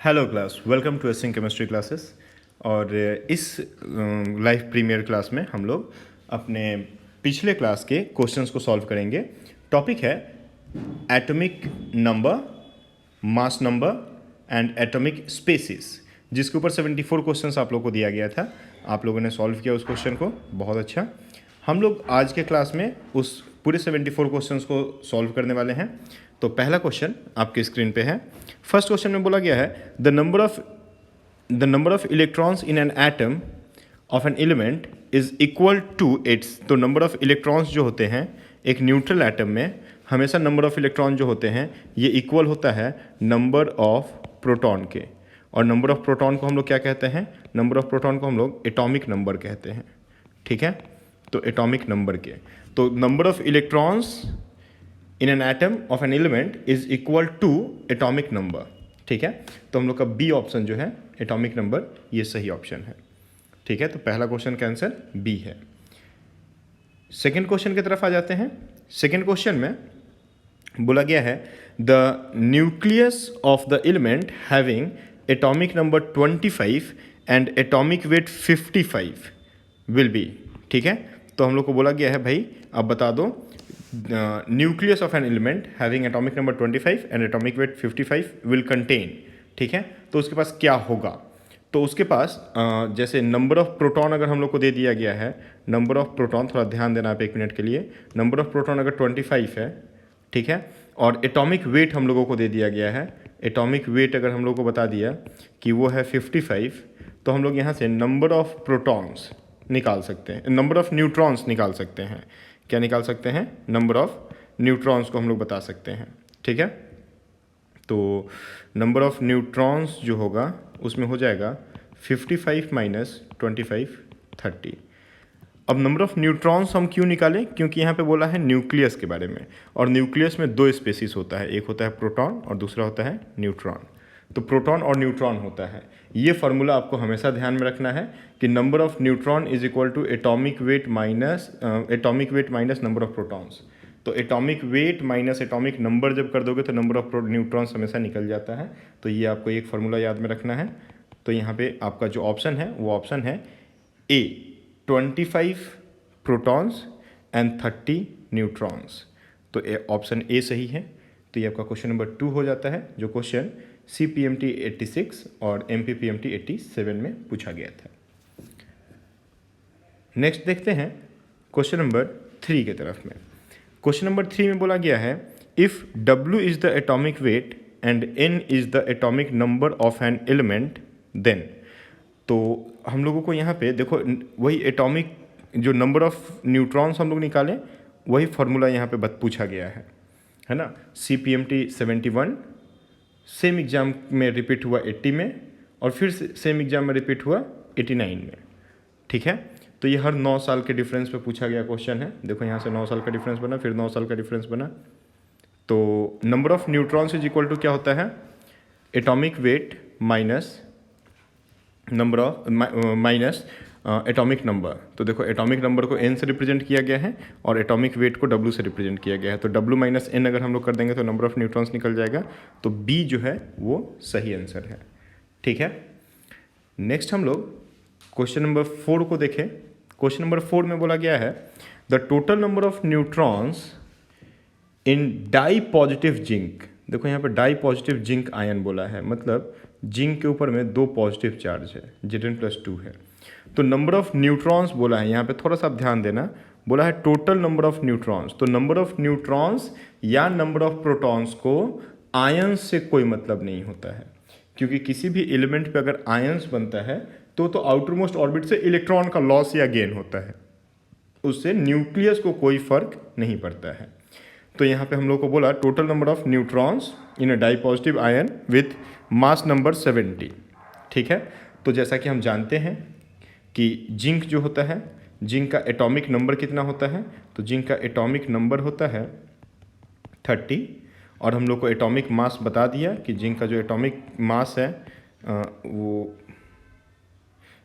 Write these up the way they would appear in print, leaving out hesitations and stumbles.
Hello class, welcome to acing chemistry classes. और इस live premiere class में हम लोग अपने पिछले क्लास के क्वेश्चंस को सॉल्व करेंगे। टॉपिक है atomic number, mass number and atomic species, जिसके ऊपर 74 क्वेश्चंस आप लोगों को दिया गया था। आप लोगों ने सॉल्व किया उस क्वेश्चन को, बहुत अच्छा। हम लोग आज के क्लास में उस पूरे 74 क्वेश्चंस को सॉल्व करने वाले हैं। तो पहला क्वेश्चन आपके स्क्रीन पे है। फर्स्ट क्वेश्चन में बोला गया है the number of electrons in an atom of an element is equal to its. तो नंबर ऑफ इलेक्ट्रॉन्स जो होते हैं एक न्यूट्रल एटम में, हमेशा नंबर ऑफ इलेक्ट्रॉन जो होते हैं ये इक्वल होता है नंबर ऑफ प्रोटॉन के। और नंबर ऑफ प्रोटॉन को हम लोग क्या कहते हैं? नंबर ऑफ प्रोटॉन को हम लोग एटॉमिक नंबर कहते हैं। ठीक है, तो एटॉमिक नंबर के, तो number of electrons in an atom of an element is equal to atomic number. ठीक है, तो हम लोग का बी ऑप्शन जो है एटॉमिक नंबर, ये सही ऑप्शन है। ठीक है, तो पहला क्वेश्चन का आंसर बी है। सेकेंड क्वेश्चन की तरफ आ जाते हैं। सेकेंड क्वेश्चन में बोला गया है the nucleus of the element having atomic number 25 and atomic weight 55 will be. ठीक है, तो हम लोग को बोला गया है भाई अब बता दो nucleus of an element having atomic number 25 and atomic weight 55 will contain. ठीक है, तो उसके पास क्या होगा? तो उसके पास जैसे नंबर ऑफ प्रोटॉन अगर हम लोग को दे दिया गया है, नंबर ऑफ प्रोटॉन, थोड़ा ध्यान देना आप एक मिनट के लिए। नंबर ऑफ प्रोटॉन अगर 25 है, ठीक है, और एटॉमिक वेट हम लोगों को दे दिया गया है, एटॉमिक वेट अगर हम लोग को बता दिया कि वो है 55, तो हम लोग यहाँ से नंबर ऑफ प्रोटॉन्स निकाल सकते हैं, नंबर ऑफ न्यूट्रॉन्स निकाल सकते हैं। क्या निकाल सकते हैं? नंबर ऑफ न्यूट्रॉन्स को हम लोग बता सकते हैं। ठीक है, तो नंबर ऑफ न्यूट्रॉन्स जो होगा उसमें हो जाएगा 55 माइनस 25 30। अब नंबर ऑफ न्यूट्रॉन्स हम क्यों निकालें? क्योंकि यहाँ पे बोला है न्यूक्लियस के बारे में, और न्यूक्लियस में दो स्पेसीज होता है, एक होता है प्रोटॉन और दूसरा होता है न्यूट्रॉन। तो प्रोटॉन और न्यूट्रॉन होता है। ये फार्मूला आपको हमेशा ध्यान में रखना है कि number of neutron is equal to atomic weight minus number of protons. तो atomic weight minus atomic number जब कर दोगे तो नंबर ऑफ न्यूट्रॉन्स हमेशा निकल जाता है। तो ये आपको एक फार्मूला याद में रखना है। तो यहाँ पे आपका जो ऑप्शन है वो ऑप्शन है ए, 25 प्रोटॉन्स एंड 30 न्यूट्रॉन्स। तो ऑप्शन ए सही है। तो ये आपका क्वेश्चन नंबर 2 हो जाता है, जो क्वेश्चन CPMT 86 और MPPMT 87 में पूछा गया था। नेक्स्ट देखते हैं क्वेश्चन नंबर 3 की तरफ में। क्वेश्चन नंबर 3 में बोला गया है if W is the atomic weight and N is the atomic number of an element then. तो हम लोगों को यहाँ पे देखो वही एटॉमिक जो नंबर ऑफ न्यूट्रॉन्स हम लोग निकालें, वही फार्मूला यहाँ पे पूछा गया है ना। CPMT 71 सेम एग्जाम में रिपीट हुआ 80 में, और फिर सेम एग्जाम में रिपीट हुआ 89 में। ठीक है, तो ये हर 9 साल के डिफरेंस पे पूछा गया क्वेश्चन है। देखो यहाँ से 9 साल का डिफरेंस बना, फिर 9 साल का डिफरेंस बना। तो number of neutrons is equal to क्या होता है? Atomic weight minus number of minus atomic number. तो देखो एटॉमिक नंबर को N से रिप्रेजेंट किया गया है और एटॉमिक वेट को W से रिप्रेजेंट किया गया है। तो W माइनस N अगर हम लोग कर देंगे तो नंबर ऑफ न्यूट्रॉन्स निकल जाएगा। तो B जो है वो सही आंसर है। ठीक है, नेक्स्ट हम लोग क्वेश्चन नंबर 4 को देखें। क्वेश्चन नंबर 4 में बोला गया है the total number of neutrons in dipositive zinc. देखो यहाँ पर डाई पॉजिटिव जिंक आयन बोला है, मतलब जिंक के ऊपर में 2 पॉजिटिव चार्ज है, Zn+2 है। तो नंबर ऑफ न्यूट्रॉन्स बोला है, यहाँ पे थोड़ा सा आप ध्यान देना, बोला है टोटल नंबर ऑफ न्यूट्रॉन्स। तो नंबर ऑफ न्यूट्रॉन्स या नंबर ऑफ प्रोटॉन्स को आयंस से कोई मतलब नहीं होता है, क्योंकि किसी भी एलिमेंट पे अगर आयंस बनता है तो आउटर मोस्ट ऑर्बिट से इलेक्ट्रॉन का लॉस या गेन होता है, उससे न्यूक्लियस को कोई फर्क नहीं पड़ता है। तो यहाँ पे हम लोग को बोला total number of neutrons in a dipositive ion with mass number 70। ठीक है, तो जैसा कि हम जानते हैं कि जिंक जो होता है, जिंक का एटॉमिक नंबर कितना होता है? तो जिंक का एटॉमिक नंबर होता है 30, और हम लोग को एटॉमिक मास बता दिया कि जिंक का जो एटॉमिक मास है वो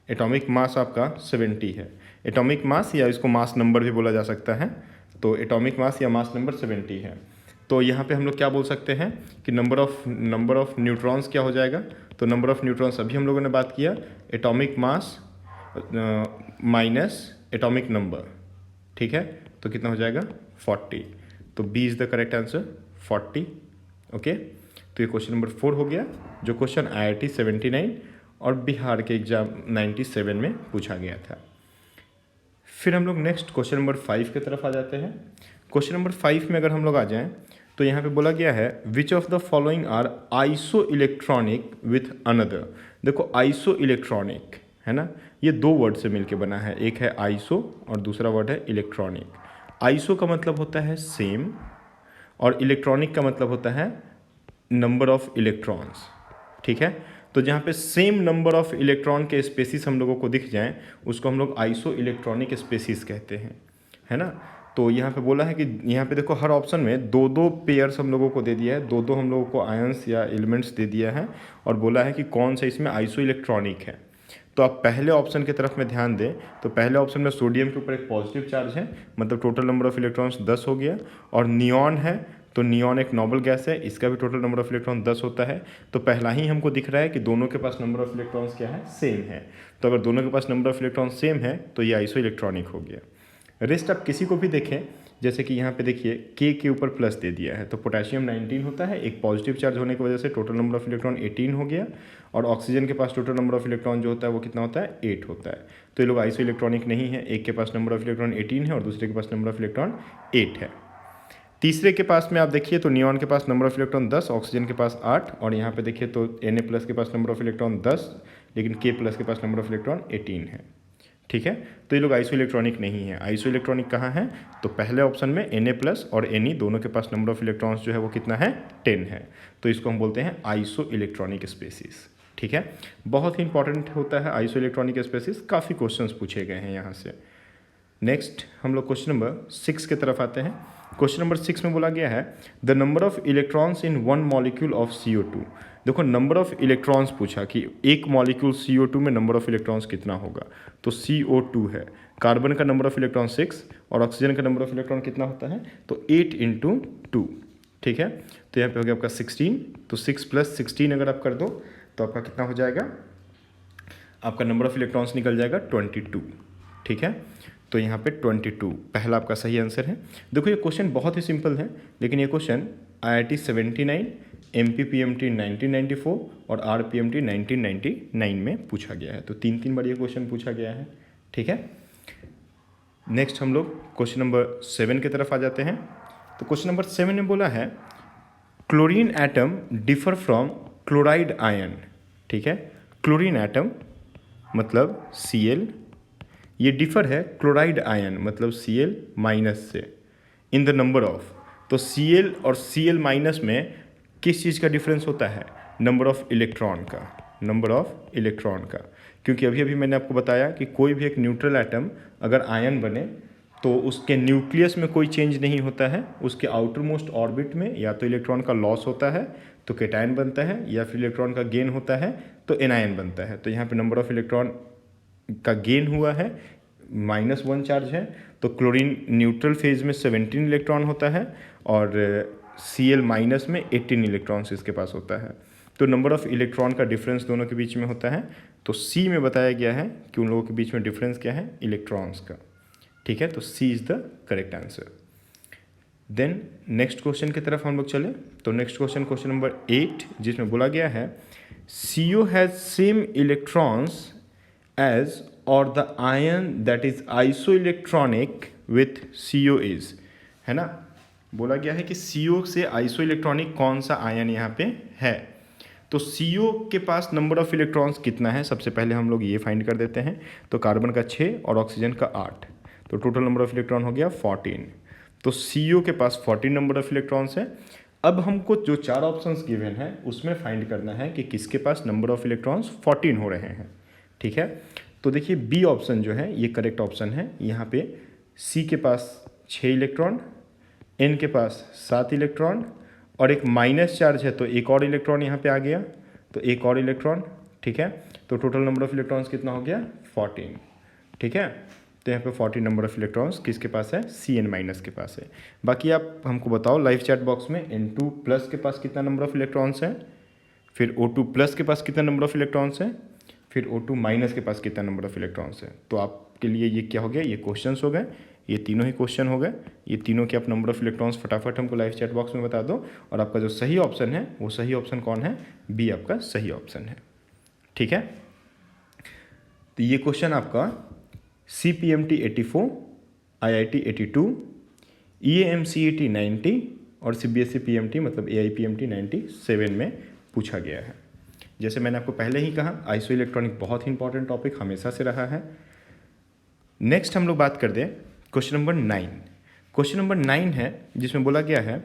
एटॉमिक मास आपका 70 है। एटॉमिक मास या इसको मास नंबर भी बोला जा सकता है। तो एटॉमिक मास या मास नंबर 70 है। तो यहाँ पे हम लोग क्या बोल सकते हैं कि नंबर ऑफ न्यूट्रॉन्स क्या हो जाएगा, तो नंबर ऑफ न्यूट्रॉन्स अभी हम लोगों ने बात किया atomic mass minus atomic number, ठीक है, तो कितना हो जाएगा 40। तो B is the correct answer 40। Okay, तो ये क्वेश्चन नंबर 4 हो गया, जो क्वेश्चन IIT 79 और बिहार के एग्जाम 97 में पूछा गया था। फिर हम लोग नेक्स्ट क्वेश्चन नंबर 5 की तरफ आ जाते हैं। क्वेश्चन नंबर 5 में अगर हम लोग आ जाएं तो यहाँ पे बोला गया है which of the following are isoelectronic with another. देखो आइसो इलेक्ट्रॉनिक है ना, ये दो वर्ड से मिलके बना है, एक है आइसो और दूसरा वर्ड है इलेक्ट्रॉनिक। आइसो का मतलब होता है सेम और इलेक्ट्रॉनिक का मतलब होता है नंबर ऑफ इलेक्ट्रॉन्स, ठीक है। तो जहाँ पे सेम नंबर ऑफ इलेक्ट्रॉन के स्पेसिस हम लोगों को दिख जाएं उसको हम लोग आइसो इलेक्ट्रॉनिक स्पेसिस कहते हैं, है ना। तो यहाँ पे बोला है कि यहाँ पे देखो हर ऑप्शन में दो दो पेयर्स हम लोगों को दे दिया है, दो दो हम लोगों को आयंस या एलिमेंट्स दे दिया है और बोला है कि कौन सा इसमें आइसो इलेक्ट्रॉनिक है। तो आप पहले ऑप्शन की तरफ में ध्यान दें तो पहले ऑप्शन में सोडियम के ऊपर एक पॉजिटिव चार्ज है, मतलब टोटल नंबर ऑफ इलेक्ट्रॉन्स 10 हो गया, और नियॉन है तो नियॉन एक नोबल गैस है, इसका भी टोटल नंबर ऑफ इलेक्ट्रॉन 10 होता है। तो पहला ही हमको दिख रहा है कि दोनों के पास नंबर ऑफ इलेक्ट्रॉन्स क्या है, सेम है। तो अगर दोनों के पास नंबर ऑफ इलेक्ट्रॉन सेम है तो ये आइसो इलेक्ट्रॉनिक हो गया। रेस्ट आप किसी को भी देखें, जैसे कि यहाँ पे देखिए के ऊपर प्लस दे दिया है, तो पोटेशियम 19 होता है, एक पॉजिटिव चार्ज होने की वजह से टोटल नंबर ऑफ इलेक्ट्रॉन 18 हो गया, और ऑक्सीजन के पास टोटल नंबर ऑफ इलेक्ट्रॉन जो होता है वो कितना होता है, 8 होता है। तो ये लोग आइसो इलेक्ट्रॉनिक नहीं है, एक के पास नंबर ऑफ इलेक्ट्रॉन 18 है और दूसरे के पास नंबर ऑफ इलेक्ट्रॉन 8 है। तीसरे के पास में आप देखिए तो नियॉन के पास नंबर ऑफ इलेक्ट्रॉन 10, ऑक्सीजन के पास 8, और यहाँ पे देखिए तो Na+ के पास नंबर ऑफ इलेक्ट्रॉन 10, लेकिन K+ के पास नंबर ऑफ इलेक्ट्रॉन 18 है, ठीक है। तो ये लोग आइसो इलेक्ट्रॉनिक नहीं है। आइसो इलेक्ट्रॉनिक कहाँ है, तो पहले ऑप्शन में Na+ और Ne दोनों के पास नंबर ऑफ इलेक्ट्रॉन्स जो है वो कितना है, 10 है, तो इसको हम बोलते हैं आइसो इलेक्ट्रॉनिक स्पेसिस, ठीक है। बहुत ही इंपॉर्टेंट होता है आइसो इलेक्ट्रॉनिक स्पेसिस, काफ़ी क्वेश्चंस पूछे गए हैं यहाँ से। नेक्स्ट हम लोग क्वेश्चन नंबर 6 की तरफ आते हैं। क्वेश्चन नंबर 6 में बोला गया है the number of electrons in one molecule of CO2। देखो नंबर ऑफ इलेक्ट्रॉन्स पूछा कि एक मॉलिक्यूल CO2 में नंबर ऑफ इलेक्ट्रॉन्स कितना होगा, तो CO2 है, कार्बन का नंबर ऑफ इलेक्ट्रॉन 6 और ऑक्सीजन का नंबर ऑफ इलेक्ट्रॉन कितना होता है, तो 8 × 2, ठीक है। तो यहाँ पे हो गया आपका 16, तो 6 + 16 अगर आप कर दो तो आपका कितना हो जाएगा, आपका नंबर ऑफ इलेक्ट्रॉन्स निकल जाएगा 22, ठीक है। तो यहाँ पे 22 पहला आपका सही आंसर है। देखो ये क्वेश्चन बहुत ही सिंपल है, लेकिन ये क्वेश्चन IIT 79, MPPMT 1994 और RPMT 1999 में पूछा गया है। तो 3 बार ये क्वेश्चन पूछा गया है, ठीक है। नेक्स्ट हम लोग क्वेश्चन नंबर 7 की तरफ आ जाते हैं। तो क्वेश्चन नंबर 7 में बोला है chlorine atom differ from chloride ion, ठीक है। क्लोरीन एटम मतलब Cl, ये डिफर है क्लोराइड आयन मतलब Cl- से इन द नंबर ऑफ। तो Cl और Cl- में किस चीज़ का डिफरेंस होता है, नंबर ऑफ इलेक्ट्रॉन का, नंबर ऑफ इलेक्ट्रॉन का। क्योंकि अभी मैंने आपको बताया कि कोई भी एक न्यूट्रल एटम अगर आयन बने तो उसके न्यूक्लियस में कोई चेंज नहीं होता है, उसके आउटर मोस्ट ऑर्बिट में या तो इलेक्ट्रॉन का लॉस होता है तो केटायन बनता है, या फिर इलेक्ट्रॉन का गेन होता है तो एनायन बनता है। तो यहाँ पे नंबर ऑफ इलेक्ट्रॉन का गेन हुआ है, -1 चार्ज है, तो क्लोरीन न्यूट्रल फेज में 17 इलेक्ट्रॉन होता है और Cl- में 18 इलेक्ट्रॉन्स इसके पास होता है। तो नंबर ऑफ इलेक्ट्रॉन का डिफरेंस दोनों के बीच में होता है। तो C में बताया गया है कि उन लोगों के बीच में डिफरेंस क्या है, इलेक्ट्रॉन्स का, ठीक है। तो C is the correct answer. Then next question की तरफ हम लोग चले। तो नेक्स्ट क्वेश्चन नंबर 8, जिसमें बोला गया है CO has same electrons as और the ion that is isoelectronic with CO is, है ना। बोला गया है कि CO से आइसो इलेक्ट्रॉनिक कौन सा आयन यहाँ पे है। तो CO के पास नंबर ऑफ इलेक्ट्रॉन्स कितना है, सबसे पहले हम लोग ये फाइंड कर देते हैं। तो कार्बन का 6 और ऑक्सीजन का 8, तो टोटल नंबर ऑफ इलेक्ट्रॉन हो गया 14। तो CO के पास 14 नंबर ऑफ इलेक्ट्रॉन्स है। अब हमको जो 4 ऑप्शंस गिवन है उसमें फाइंड करना है कि किसके पास नंबर ऑफ इलेक्ट्रॉन्स 14 हो रहे हैं, ठीक है। तो देखिए बी ऑप्शन जो है ये करेक्ट ऑप्शन है। यहाँ पे C के पास 6 इलेक्ट्रॉन, N के पास 7 इलेक्ट्रॉन और एक माइनस चार्ज है, तो एक और इलेक्ट्रॉन यहाँ पे आ गया, तो एक और इलेक्ट्रॉन, ठीक है। तो टोटल नंबर ऑफ इलेक्ट्रॉन्स कितना हो गया, 14, ठीक है। तो यहाँ पे 40 नंबर ऑफ इलेक्ट्रॉन्स किसके पास है, Cn माइनस के पास है। बाकी आप हमको बताओ लाइव चैट बॉक्स में N2 प्लस के पास कितना नंबर ऑफ इलेक्ट्रॉन्स है, फिर O2 प्लस के पास कितना नंबर ऑफ इलेक्ट्रॉन्स है, फिर O2 माइनस के पास कितना नंबर ऑफ इलेक्ट्रॉन्स है। तो आपके लिए ये क्या हो गया, ये क्वेश्चंस हो गए, ये तीनों ही क्वेश्चन हो गए। ये तीनों के आप नंबर ऑफ इलेक्ट्रॉन्स फटाफट हमको लाइव चैट बॉक्स में बता दो। और आपका जो सही ऑप्शन है वो सही ऑप्शन कौन है, बी आपका सही ऑप्शन है। ठीक है, तो ये क्वेश्चन आपका CPMT 84, IIT 82, EAMCET 90 और CBSE PMT मतलब AIPMT 97 में पूछा गया है। जैसे मैंने आपको पहले ही कहा, आइसो इलेक्ट्रॉनिक बहुत ही इंपॉर्टेंट टॉपिक हमेशा से रहा है। नेक्स्ट हम लोग बात कर दें क्वेश्चन नंबर 9। क्वेश्चन नंबर 9 है जिसमें बोला गया है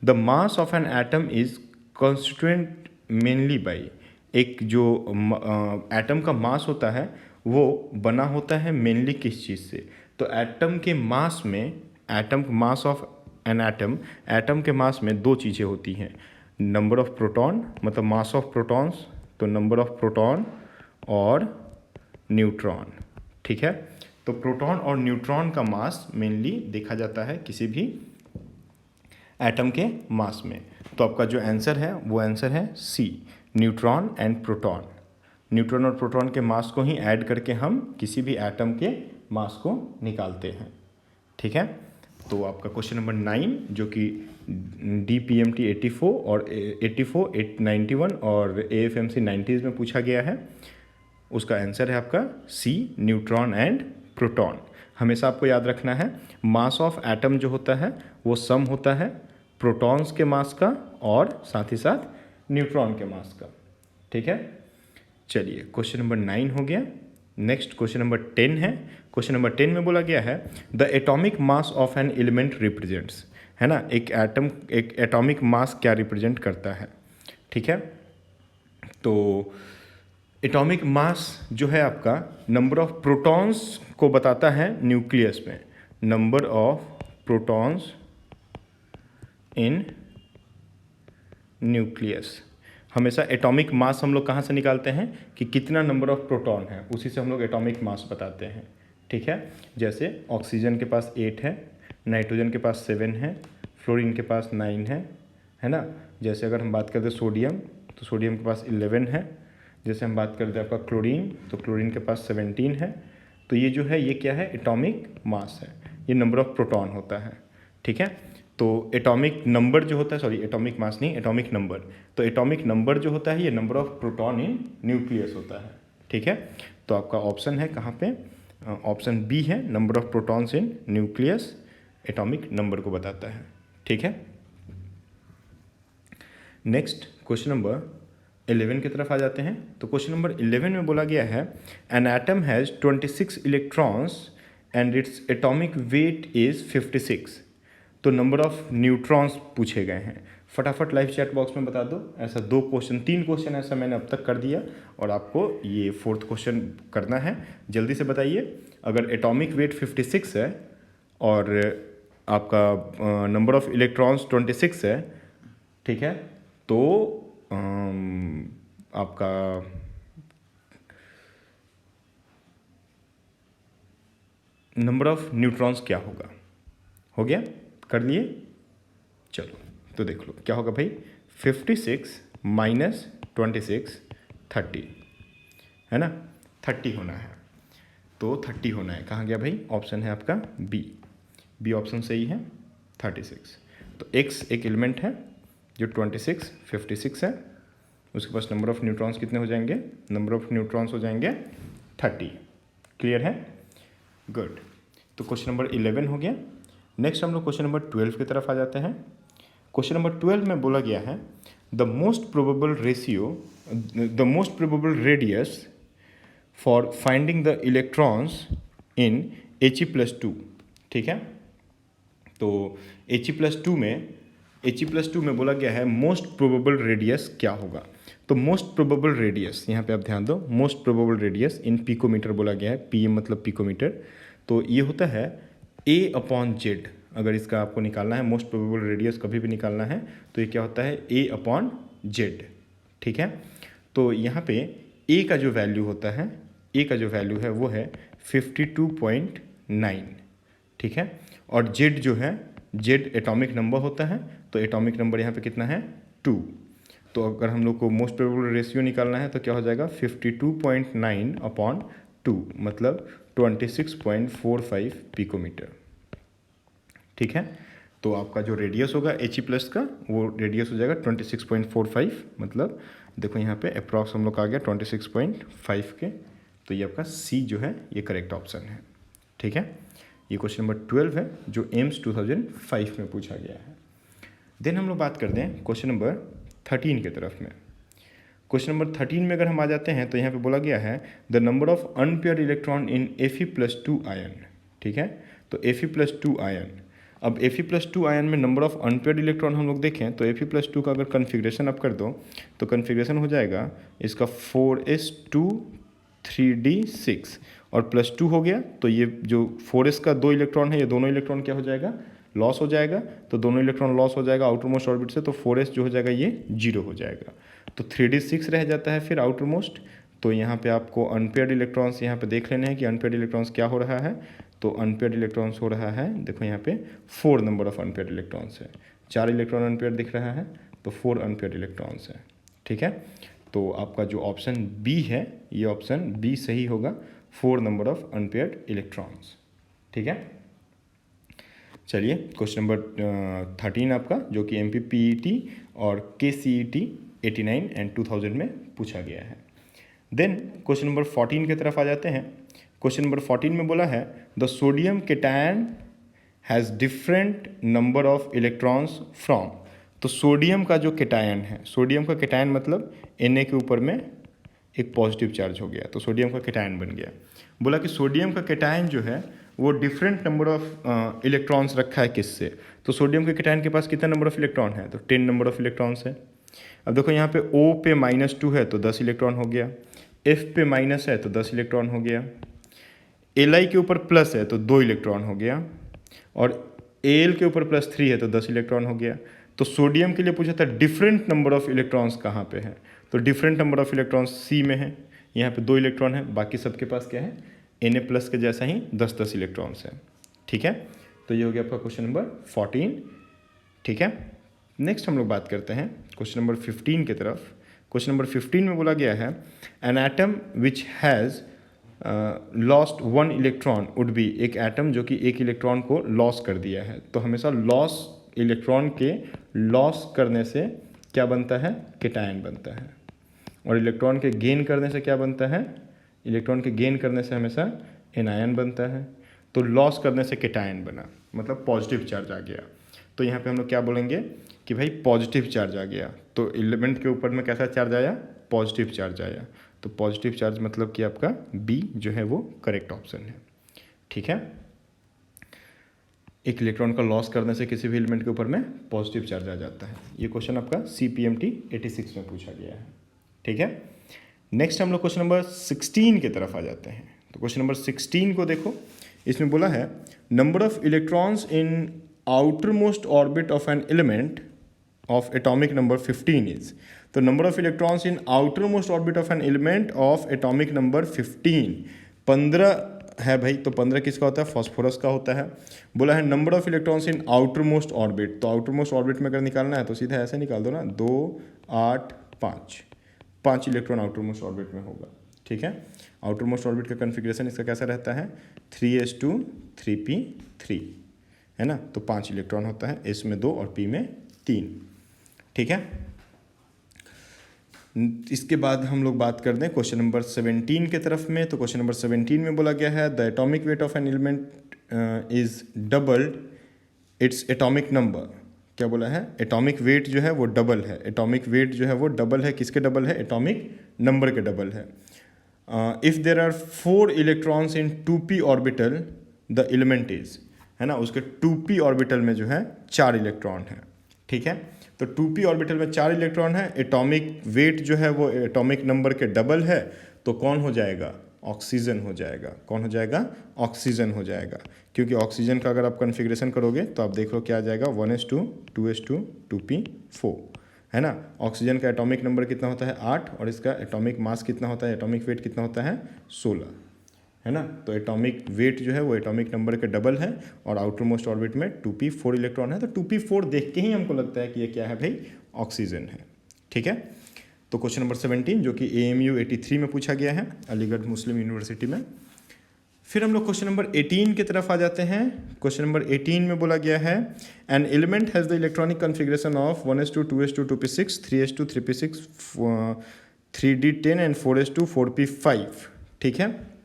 the mass of an atom is constituent mainly by, एक जो एटम का मास होता है वो बना होता है मेनली किस चीज़ से। तो एटम के मास में, atom mass of an atom के मास में दो चीज़ें होती हैं, नंबर ऑफ प्रोटॉन मतलब मास ऑफ प्रोटॉन्स, तो नंबर ऑफ प्रोटॉन और न्यूट्रॉन। ठीक है, तो प्रोटॉन और न्यूट्रॉन का मास मेनली देखा जाता है किसी भी एटम के मास में। तो आपका जो आंसर है वो आंसर है सी, न्यूट्रॉन एंड प्रोटॉन। न्यूट्रॉन और प्रोटॉन के मास को ही ऐड करके हम किसी भी एटम के मास को निकालते हैं। ठीक है, तो आपका क्वेश्चन नंबर 9 जो कि DPMT 84 और 84, 91 और AFMC 90s में पूछा गया है, उसका आंसर है आपका सी, न्यूट्रॉन एंड प्रोटॉन। हमेशा आपको याद रखना है मास ऑफ एटम जो होता है वो सम होता है प्रोटॉन्स के मास का और साथ ही साथ न्यूट्रॉन के मास का। ठीक है, चलिए क्वेश्चन नंबर 9 हो गया। नेक्स्ट क्वेश्चन नंबर 10 है। क्वेश्चन नंबर 10 में बोला गया है the atomic mass of an element represents, है ना, एक एटॉमिक मास क्या रिप्रेजेंट करता है। ठीक है, तो एटॉमिक मास जो है आपका नंबर ऑफ प्रोटॉन्स को बताता है न्यूक्लियस में, number of protons in nucleus. हमेशा एटॉमिक मास हम लोग कहाँ से निकालते हैं कि कितना नंबर ऑफ प्रोटॉन है, उसी से हम लोग एटॉमिक मास बताते हैं। ठीक है, जैसे ऑक्सीजन के पास 8 है, नाइट्रोजन के पास 7 है, फ्लोरीन के पास 9 है ना। जैसे अगर हम बात करते हैं सोडियम, तो सोडियम के पास 11 है। जैसे हम बात करते हैं आपका क्लोरीन, तो क्लोरीन के पास 17 है। तो ये जो है ये क्या है, एटॉमिक मास है, ये नंबर ऑफ प्रोटॉन होता है। ठीक है, तो एटॉमिक नंबर जो होता है, सॉरी एटॉमिक मास नहीं, एटॉमिक नंबर, तो एटॉमिक नंबर जो होता है ये number of proton in nucleus होता है। ठीक है, तो आपका ऑप्शन है कहाँ पे, ऑप्शन बी है, number of protons in nucleus atomic number को बताता है। ठीक है, नेक्स्ट क्वेश्चन नंबर 11 की तरफ आ जाते हैं। तो क्वेश्चन नंबर 11 में बोला गया है an atom has 26 electrons and it's atomic wait is 56। तो नंबर ऑफ न्यूट्रॉन्स पूछे गए हैं। फटाफट लाइव चैट बॉक्स में बता दो। ऐसा 3 क्वेश्चन ऐसा मैंने अब तक कर दिया और आपको ये 4th क्वेश्चन करना है। जल्दी से बताइए, अगर एटॉमिक वेट 56 है और आपका नंबर ऑफ इलेक्ट्रॉन्स 26 है, ठीक है, तो आपका नंबर ऑफ न्यूट्रॉन्स क्या होगा, हो गया, कर लिए। चलो तो देख लो क्या होगा भाई, 56 माइनस 26 30, है ना, 30 होना है, तो 30 होना है। कहाँ गया भाई, ऑप्शन है आपका बी ऑप्शन सही है, 36। तो x एक एलिमेंट है जो 26 56 है, उसके पास नंबर ऑफ न्यूट्रॉन्स कितने हो जाएंगे, नंबर ऑफ न्यूट्रॉन्स हो जाएंगे 30। क्लियर है, गुड। तो क्वेश्चन नंबर 11 हो गया। नेक्स्ट हम लोग क्वेश्चन नंबर 12 की तरफ आ जाते हैं। क्वेश्चन नंबर 12 में बोला गया है the most probable radius for finding the electrons in He+2। ठीक है, तो He+2 में बोला गया है मोस्ट प्रोबेबल रेडियस क्या होगा। तो मोस्ट प्रोबेबल रेडियस, यहाँ पे आप ध्यान दो, मोस्ट प्रोबेबल रेडियस इन पिकोमीटर बोला गया है, PM मतलब पिकोमीटर। तो ये होता है A/Z। अगर इसका आपको निकालना है, मोस्ट प्रोबेबल रेडियस कभी भी निकालना है तो ये क्या होता है, A/Z। ठीक है, तो यहाँ पे A का जो वैल्यू होता है, A का जो वैल्यू है वो है 52.9 9, ठीक है। और जेड जो है, जेड एटॉमिक नंबर होता है, तो एटॉमिक नंबर यहाँ पे कितना है 2। तो अगर हम लोग को मोस्ट प्रोबेबल रेशियो निकालना है तो क्या हो जाएगा 52.9/2, मतलब 26.45 पिकोमीटर, ठीक है। तो आपका जो रेडियस होगा He प्लस का, वो रेडियस हो जाएगा 26.45, मतलब देखो यहाँ पे अप्रॉक्स हम लोग आ गया 26.5 के, तो ये आपका सी जो है ये करेक्ट ऑप्शन है, ठीक है। ये क्वेश्चन नंबर 12 है जो एम्स 2005 में पूछा गया है। देन हम लोग बात करते हैं क्वेश्चन नंबर 13 के तरफ में। क्वेश्चन नंबर 13 में अगर हम आ जाते हैं तो यहाँ पे बोला गया है the number of unpaired electron in Fe+2 ion, ठीक है। तो Fe+2 आयन, अब Fe+2 आयन में नंबर ऑफ अनपेयर्ड इलेक्ट्रॉन हम लोग देखें तो Fe+2 का अगर कन्फिग्रेशन आप कर दो तो कन्फिग्रेशन हो जाएगा इसका 4s2 3d6 और +2 हो गया। तो ये जो 4s का 2 इलेक्ट्रॉन है, ये दोनों इलेक्ट्रॉन क्या हो जाएगा, लॉस हो जाएगा। तो दोनों इलेक्ट्रॉन लॉस हो जाएगा आउटर मोस्ट ऑर्बिट से, तो 4s जो हो जाएगा ये 0 हो जाएगा। तो 3d6 रह जाता है फिर आउटर मोस्ट। तो यहाँ पे आपको अनपेयर्ड इलेक्ट्रॉन्स यहाँ पे देख लेने हैं कि अनपेयर्ड इलेक्ट्रॉन्स क्या हो रहा है। तो अनपेयर्ड इलेक्ट्रॉन्स हो रहा है, देखो यहाँ पे 4 नंबर ऑफ अनपेयर्ड इलेक्ट्रॉन्स है, 4 इलेक्ट्रॉन अनपेयर्ड दिख रहा है, तो 4 अनपेयर्ड इलेक्ट्रॉन्स है, ठीक है। तो आपका जो ऑप्शन बी है, ये ऑप्शन बी सही होगा, 4 नंबर ऑफ अनपेयर्ड इलेक्ट्रॉन्स, ठीक है। चलिए क्वेश्चन नंबर 13 आपका, जो कि MPPET और KCET 89 एंड 2000 में पूछा गया है। देन क्वेश्चन नंबर 14 की तरफ आ जाते हैं। क्वेश्चन नंबर 14 में बोला है the sodium cation has different number of electrons from. तो सोडियम का जो केटायन है, सोडियम का केटायन मतलब Na के ऊपर में एक पॉजिटिव चार्ज हो गया, तो सोडियम का केटायन बन गया। बोला कि सोडियम का केटायन जो है वो डिफरेंट नंबर ऑफ इलेक्ट्रॉन्स रखा है किससे। तो सोडियम के केटायन के पास कितना नंबर ऑफ इलेक्ट्रॉन है, तो 10 नंबर ऑफ इलेक्ट्रॉन्स है। अब देखो यहाँ पे O पे -2 है तो 10 इलेक्ट्रॉन हो गया, F पे माइनस है तो 10 इलेक्ट्रॉन हो गया, Li के ऊपर प्लस है तो 2 इलेक्ट्रॉन हो गया, और Al के ऊपर +3 है तो 10 इलेक्ट्रॉन हो गया। तो सोडियम के लिए पूछा था डिफरेंट नंबर ऑफ इलेक्ट्रॉन्स कहाँ पे है, तो डिफरेंट नंबर ऑफ इलेक्ट्रॉन्स सी में है, यहाँ पे 2 इलेक्ट्रॉन है, बाकी सबके पास क्या है Na+ के जैसा ही 10-10 इलेक्ट्रॉन्स है, ठीक है। तो ये हो गया आपका क्वेश्चन नंबर 14, ठीक है। नेक्स्ट हम लोग बात करते हैं क्वेश्चन नंबर 15 की तरफ। क्वेश्चन नंबर 15 में बोला गया है an atom which has lost 1 electron would be, एक एटम जो कि एक इलेक्ट्रॉन को लॉस कर दिया है। तो हमेशा लॉस इलेक्ट्रॉन के लॉस करने से क्या बनता है, केटायन बनता है, और इलेक्ट्रॉन के गेन करने से क्या बनता है, इलेक्ट्रॉन के गेन करने से हमेशा एनायन बनता है। तो लॉस करने से केटायन बना, मतलब पॉजिटिव चार्ज आ गया। तो यहाँ पे हम लोग क्या बोलेंगे कि भाई पॉजिटिव चार्ज आ गया, तो एलिमेंट के ऊपर में कैसा चार्ज आया, पॉजिटिव चार्ज आया। तो पॉजिटिव चार्ज मतलब कि आपका बी जो है वो करेक्ट ऑप्शन है, ठीक है। एक इलेक्ट्रॉन का लॉस करने से किसी भी एलिमेंट के ऊपर में पॉजिटिव चार्ज आ जाता है। ये क्वेश्चन आपका CPMT 86 में पूछा गया है, ठीक है। नेक्स्ट हम लोग क्वेश्चन नंबर 16 की तरफ आ जाते हैं। तो क्वेश्चन नंबर 16 को देखो, इसमें बोला है number of electrons in outermost orbit of an element of atomic number 15 is. तो number of electrons in outermost orbit of an element of atomic number 15 है भाई। तो 15 किसका होता है, फॉस्फोरस का होता है। बोला है number of electrons in outermost orbit, तो आउटर मोस्ट ऑर्बिट में अगर निकालना है तो सीधा ऐसे निकाल दो ना, 2 8 5 इलेक्ट्रॉन आउटर मोस्ट ऑर्बिट में होगा, ठीक है। आउटर मोस्ट ऑर्बिट का कन्फिग्रेशन इसका कैसा रहता है, 3s2 3p3 है ना। तो 5 इलेक्ट्रॉन होता है, s में 2 और p में 3, ठीक है। इसके बाद हम लोग बात करते हैं क्वेश्चन नंबर 17 के तरफ में। तो क्वेश्चन नंबर 17 में बोला गया है the atomic weight of an element is doubled it's atomic number. क्या बोला है, एटॉमिक वेट जो है वो डबल है, एटॉमिक वेट जो है वो डबल है, किसके डबल है, एटॉमिक नंबर के डबल है। If there are 4 electrons in 2p orbital the element is, है ना, उसके 2p ऑर्बिटल में जो है 4 इलेक्ट्रॉन है, ठीक है। तो 2p ऑर्बिटल में 4 इलेक्ट्रॉन है, एटॉमिक वेट जो है वो एटॉमिक नंबर के डबल है, तो कौन हो जाएगा, ऑक्सीजन हो जाएगा। कौन हो जाएगा, ऑक्सीजन हो जाएगा, क्योंकि ऑक्सीजन का अगर आप कन्फिग्रेशन करोगे तो आप देख लो क्या आ जाएगा, 1s2 2s2 2p4, है ना। ऑक्सीजन का एटॉमिक नंबर कितना होता है 8, और इसका एटॉमिक मास कितना होता है, एटॉमिक वेट कितना होता है 16, है ना। तो एटॉमिक वेट जो है वो एटॉमिक नंबर के डबल है और आउटर मोस्ट ऑर्बिट में 2p4 इलेक्ट्रॉन है। तो 2p4 देख के ही हमको लगता है कि ये क्या है भाई, ऑक्सीजन है। ठीक है। तो क्वेश्चन नंबर 17 जो कि AMU 83 में पूछा गया है, अलीगढ़ मुस्लिम यूनिवर्सिटी में। फिर हम लोग क्वेश्चन नंबर 18 की तरफ आ जाते हैं। क्वेश्चन नंबर 18 में बोला गया है an element has the electronic configuration of 1s2 2s2 2p6 3s2 3p6 3d10 and 4s2 4p5। ठीक है।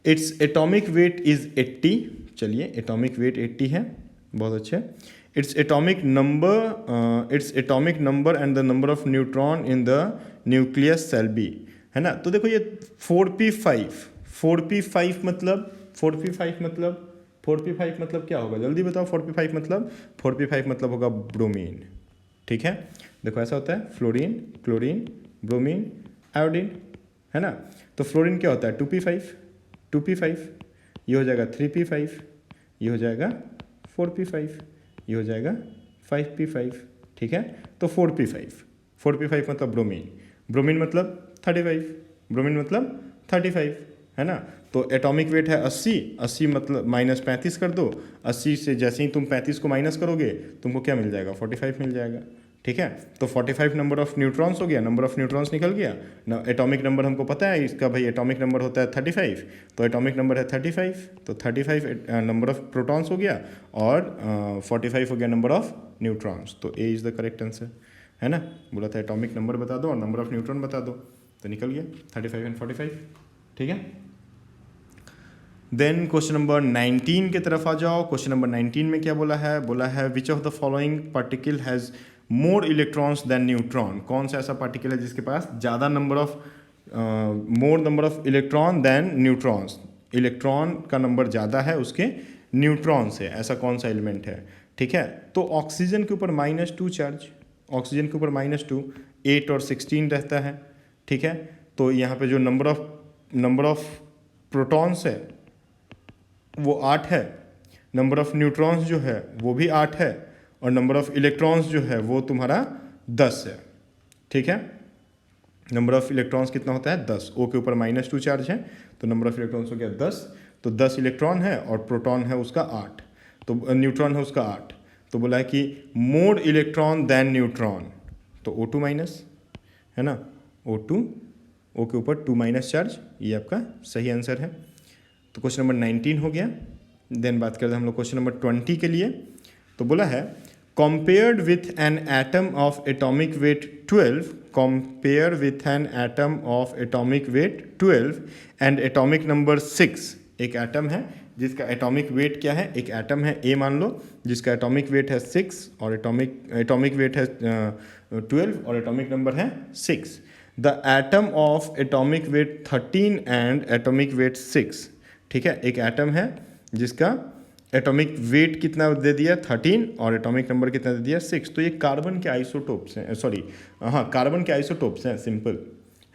Its atomic weight is 80। चलिए, एटॉमिक वेट 80 है, बहुत अच्छे। Its atomic number and the number of neutron in the nucleus shall be, है ना। तो देखो ये 4p5 मतलब क्या होगा, जल्दी बताओ। 4p5 मतलब होगा ब्रोमीन। ठीक है। देखो ऐसा होता है, फ्लोरीन, क्लोरीन, ब्रोमीन, आयोडीन, है ना। तो फ्लोरीन क्या होता है, 2p5, ये हो जाएगा 3p5, ये हो जाएगा 4p5, ये हो जाएगा 5p5। ठीक है। तो 4p5 मतलब ब्रोमीन मतलब 35, है ना। तो एटॉमिक वेट है 80 मतलब -35 कर दो। 80 से जैसे ही तुम 35 को माइनस करोगे तुमको क्या मिल जाएगा, 45 मिल जाएगा। ठीक है। तो 45 नंबर ऑफ न्यूट्रॉन्स हो गया, नंबर ऑफ न्यूट्रॉन्स निकल गया ना। एटॉमिक नंबर हमको पता है इसका भाई, एटॉमिक नंबर होता है 35, तो एटॉमिक नंबर है 35, तो 35 नंबर ऑफ प्रोटॉन्स हो गया और 45 हो गया नंबर ऑफ न्यूट्रॉन्स। तो A is the correct answer, है ना। बोला था एटॉमिक नंबर बता दो और नंबर ऑफ न्यूट्रॉन बता दो, तो निकल गया 35 एंड 45। ठीक है। देन क्वेश्चन नंबर 19 की तरफ आ जाओ। क्वेश्चन नंबर 19 में क्या बोला है which of the following particle has more electrons than neutron. कौन सा ऐसा पार्टिकल है जिसके पास ज़्यादा more number of electron than neutrons, electron का नंबर ज़्यादा है उसके न्यूट्रॉन से, ऐसा कौन सा एलिमेंट है। ठीक है। तो ऑक्सीजन के ऊपर -2 चार्ज, ऑक्सीजन के ऊपर -2, 8 और 16 रहता है। ठीक है। तो यहाँ पे जो नंबर ऑफ प्रोटॉन्स है वो 8 है, नंबर ऑफ न्यूट्रॉन्स जो है वो भी 8 है और नंबर ऑफ इलेक्ट्रॉन्स जो है वो तुम्हारा 10 है। ठीक है। नंबर ऑफ इलेक्ट्रॉन्स कितना होता है, 10। ओ के ऊपर -2 चार्ज है तो नंबर ऑफ इलेक्ट्रॉन्स हो गया 10। तो 10 इलेक्ट्रॉन है और प्रोटॉन है उसका 8, तो न्यूट्रॉन है उसका 8। तो बोला है कि मोर इलेक्ट्रॉन देन न्यूट्रॉन, तो O2 माइनस, है ना। O2, O के ऊपर 2 चार्ज, ये आपका सही आंसर है। तो क्वेश्चन नंबर 19 हो गया। देन बात करते हैं हम लोग क्वेश्चन नंबर 20 के लिए। तो बोला है compared with an atom of atomic weight 12, compare with an atom of atomic weight 12 and atomic number 6। एक एटम है जिसका एटॉमिक वेट क्या है, एक एटम है A मान लो जिसका एटॉमिक वेट है 6 और एटॉमिक वेट है 12 और एटॉमिक नंबर है 6। The atom of atomic weight 13 and atomic weight 6। ठीक है। एक एटम है जिसका एटॉमिक वेट कितना दे दिया 13 और एटॉमिक नंबर कितना दे दिया 6। तो ये कार्बन के आइसोटोप्स हैं, कार्बन के आइसोटोप्स हैं, सिंपल,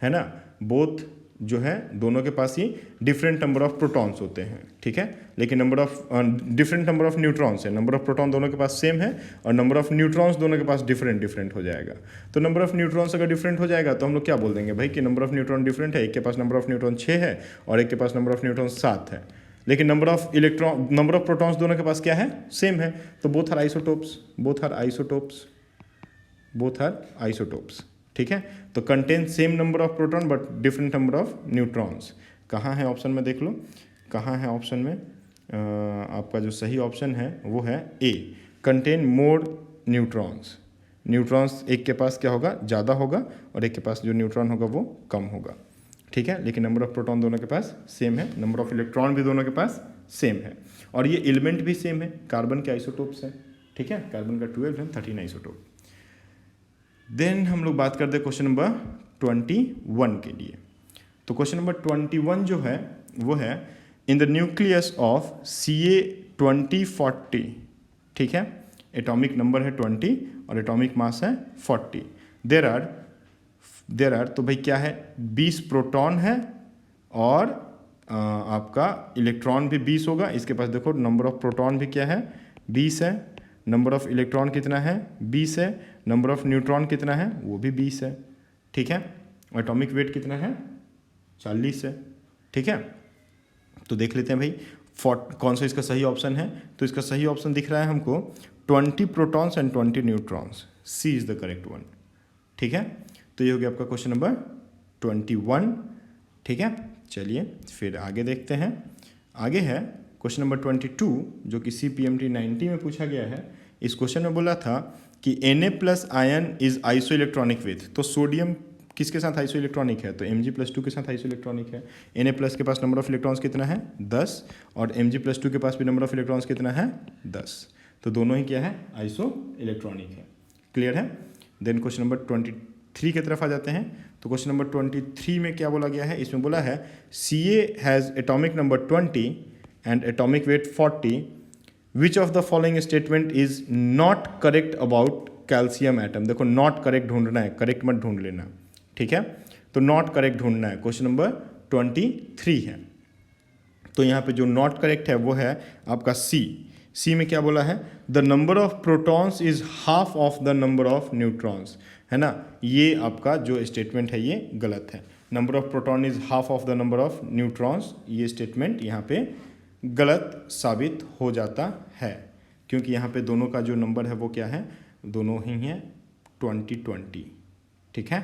है ना। बोथ जो है दोनों के पास ही डिफरेंट नंबर ऑफ प्रोटॉन्स होते हैं। ठीक है। लेकिन डिफरेंट नंबर ऑफ न्यूट्रॉन्स है, नंबर ऑफ प्रोटॉन दोनों के पास सेम है और नंबर ऑफ न्यूट्रॉन्स दोनों के पास डिफरेंट हो जाएगा। तो नंबर ऑफ न्यूट्रॉन्स अगर डिफरेंट हो जाएगा तो हम लोग क्या बोल देंगे भाई कि नंबर ऑफ न्यूट्रॉन डिफरेंट है। एक के पास नंबर ऑफ न्यूट्रॉन 6 है और एक के पास नंबर ऑफ न्यूट्रॉन 7 है, लेकिन नंबर ऑफ प्रोटॉन्स दोनों के पास क्या है, सेम है। तो बोथ आर आइसोटोप्स। ठीक है। तो contain same number of proton but different number of neutrons. कहाँ है ऑप्शन में, देख लो कहाँ है ऑप्शन में। आपका जो सही ऑप्शन है वो है ए, कंटेन मोर न्यूट्रॉन्स। एक के पास क्या होगा, ज़्यादा होगा और एक के पास जो न्यूट्रॉन होगा वो कम होगा। ठीक है। लेकिन नंबर ऑफ प्रोटॉन दोनों के पास सेम है, नंबर ऑफ इलेक्ट्रॉन भी दोनों के पास सेम है और ये एलिमेंट भी सेम है, कार्बन के आइसोटोप्स हैं। ठीक है। कार्बन का 12 है, 13 आइसोटोप। देन हम लोग बात करते हैं क्वेश्चन नंबर 21 के लिए। तो क्वेश्चन नंबर 21 जो है वो है इन द न्यूक्लियस ऑफ Ca2040। ठीक है। एटॉमिक नंबर है 20 और एटॉमिक मास है 40। देर आर तो भाई क्या है, 20 प्रोटॉन है और आपका इलेक्ट्रॉन भी 20 होगा। इसके पास देखो नंबर ऑफ प्रोटॉन भी क्या है, 20 है, नंबर ऑफ इलेक्ट्रॉन कितना है, 20 है, नंबर ऑफ न्यूट्रॉन कितना है, वो भी 20 है। ठीक है। एटॉमिक वेट कितना है, 40 है। ठीक है, तो देख लेते हैं भाई कौन सा इसका सही ऑप्शन है। तो इसका सही ऑप्शन दिख रहा है हमको 20 protons and 20 neutrons, C is the correct one. ठीक है, तो ये हो गया आपका क्वेश्चन नंबर 21। ठीक है, चलिए फिर आगे देखते हैं। आगे है क्वेश्चन नंबर 22 जो कि CPMT 90 में पूछा गया है। इस क्वेश्चन में बोला था कि Na+ ion is isoelectronic with, तो सोडियम किसके साथ आइसो इलेक्ट्रॉनिक है, तो Mg+2 के साथ आइसो इलेक्ट्रॉनिक है। Na+ के पास नंबर ऑफ इलेक्ट्रॉन्स कितना है 10, और Mg+2 के पास भी नंबर ऑफ इलेक्ट्रॉन्स कितना है 10, तो दोनों ही क्या है आइसो इलेक्ट्रॉनिक है। क्लियर है। देन क्वेश्चन नंबर 23 की तरफ आ जाते हैं। तो क्वेश्चन नंबर 23 में क्या बोला गया है, इसमें बोला है Ca has atomic number 20 and atomic weight 40, which of the following statement is not correct about calcium atom. देखो नॉट करेक्ट ढूंढना है, करेक्ट मत ढूंढ लेना। ठीक है, तो नॉट करेक्ट ढूंढना है, क्वेश्चन नंबर 23 है। तो यहाँ पे जो नॉट करेक्ट है वो है आपका सी में क्या बोला है, the number of protons is half of the number of neutrons, है ना। ये आपका जो स्टेटमेंट है ये गलत है। Number of proton is half of the number of neutrons, ये स्टेटमेंट यहाँ पे गलत साबित हो जाता है, क्योंकि यहाँ पे दोनों का जो नंबर है वो क्या है, दोनों ही है 20-20। ठीक है।